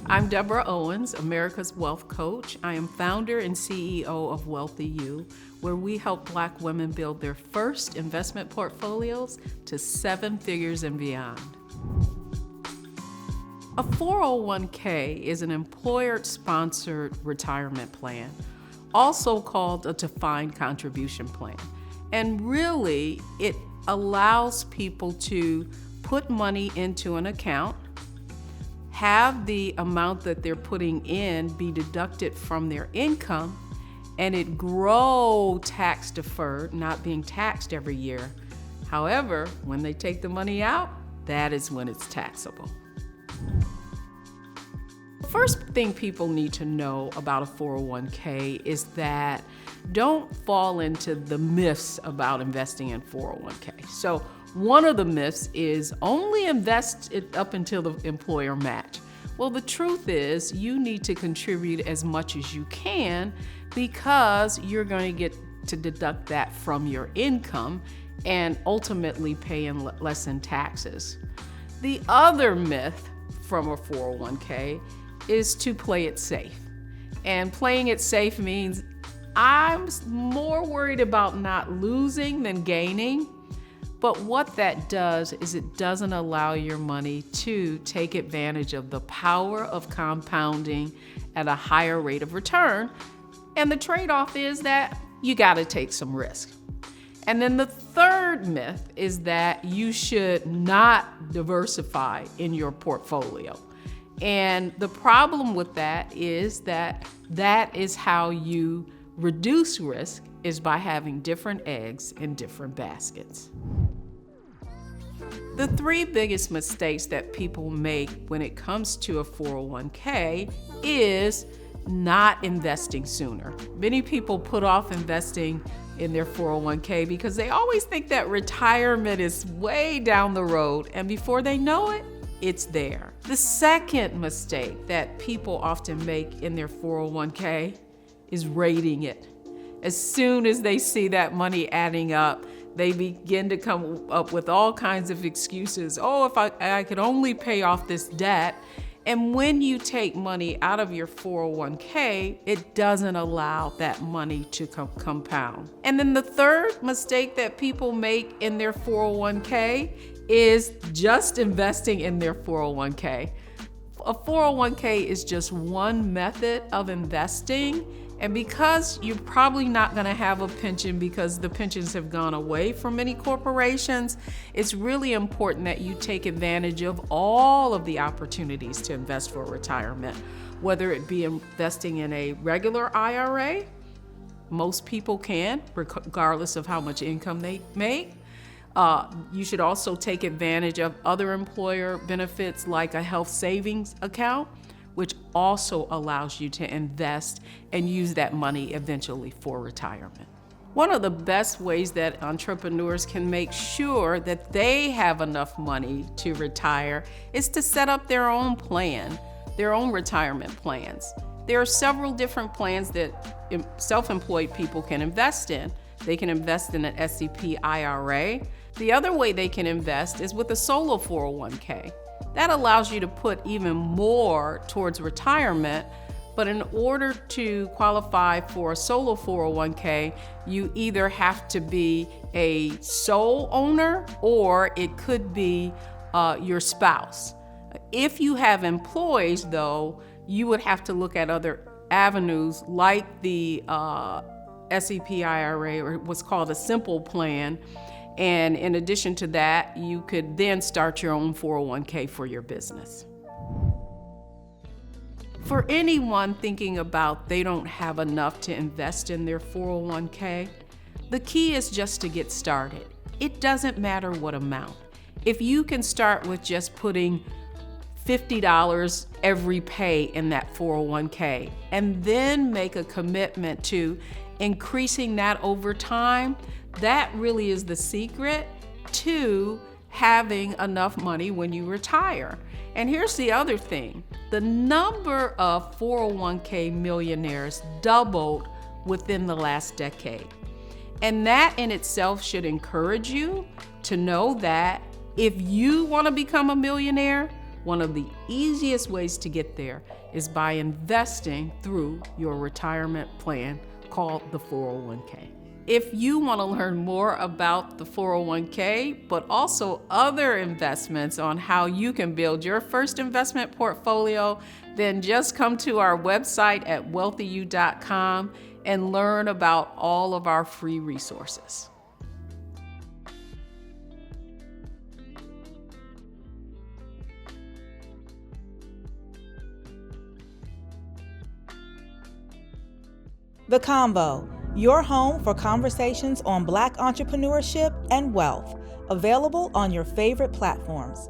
I'm Deborah Owens, America's Wealth Coach. I am founder and CEO of Wealthy You, where we help Black women build their first investment portfolios to 7 figures and beyond. A 401k is an employer-sponsored retirement plan, also called a defined contribution plan. And really, it allows people to put money into an account, have the amount that they're putting in be deducted from their income, and it grow tax deferred, not being taxed every year. However, when they take the money out, that is when it's taxable. The first thing people need to know about a 401k is that don't fall into the myths about investing in 401k. So one of the myths is only invest it up until the employer match. Well, the truth is you need to contribute as much as you can because you're going to get to deduct that from your income and ultimately paying less in taxes. The other myth from a 401k is to play it safe. And playing it safe means I'm more worried about not losing than gaining. But what that does is it doesn't allow your money to take advantage of the power of compounding at a higher rate of return. And the trade-off is that you got to take some risk. And then the third myth is that you should not diversify in your portfolio. And the problem with that is that is how you reduce risk, is by having different eggs in different baskets. The 3 biggest mistakes that people make when it comes to a 401k is not investing sooner. Many people put off investing in their 401k because they always think that retirement is way down the road, and before they know it, it's there. The second mistake that people often make in their 401k is rating it. As soon as they see that money adding up, they begin to come up with all kinds of excuses. Oh, if I could only pay off this debt. And when you take money out of your 401k, it doesn't allow that money to compound. And then the third mistake that people make in their 401k is just investing in their 401k. A 401k is just one method of investing. And because you're probably not going to have a pension because the pensions have gone away from many corporations, it's really important that you take advantage of all of the opportunities to invest for retirement, whether it be investing in a regular IRA. Most people can, regardless of how much income they make. You should also take advantage of other employer benefits like a health savings account, which also allows you to invest and use that money eventually for retirement. One of the best ways that entrepreneurs can make sure that they have enough money to retire is to set up their own plan, their own retirement plans. There are several different plans that self-employed people can invest in. They can invest in an SEP IRA. The other way they can invest is with a solo 401k. That allows you to put even more towards retirement, but in order to qualify for a solo 401k, you either have to be a sole owner or it could be your spouse. If you have employees, though, you would have to look at other avenues like the SEP IRA, or what's called a simple plan. And in addition to that, you could then start your own 401k for your business. For anyone thinking about they don't have enough to invest in their 401k, the key is just to get started. It doesn't matter what amount. If you can start with just putting $50 every pay in that 401k and then make a commitment to increasing that over time, that really is the secret to having enough money when you retire. And here's the other thing. The number of 401k millionaires doubled within the last decade. And that in itself should encourage you to know that if you want to become a millionaire, One of the easiest ways to get there is by investing through your retirement plan called the 401k. If you want to learn more about the 401k, but also other investments on how you can build your first investment portfolio, then just come to our website at wealthyu.com and learn about all of our free resources. The Convo, your home for conversations on Black entrepreneurship and wealth, available on your favorite platforms.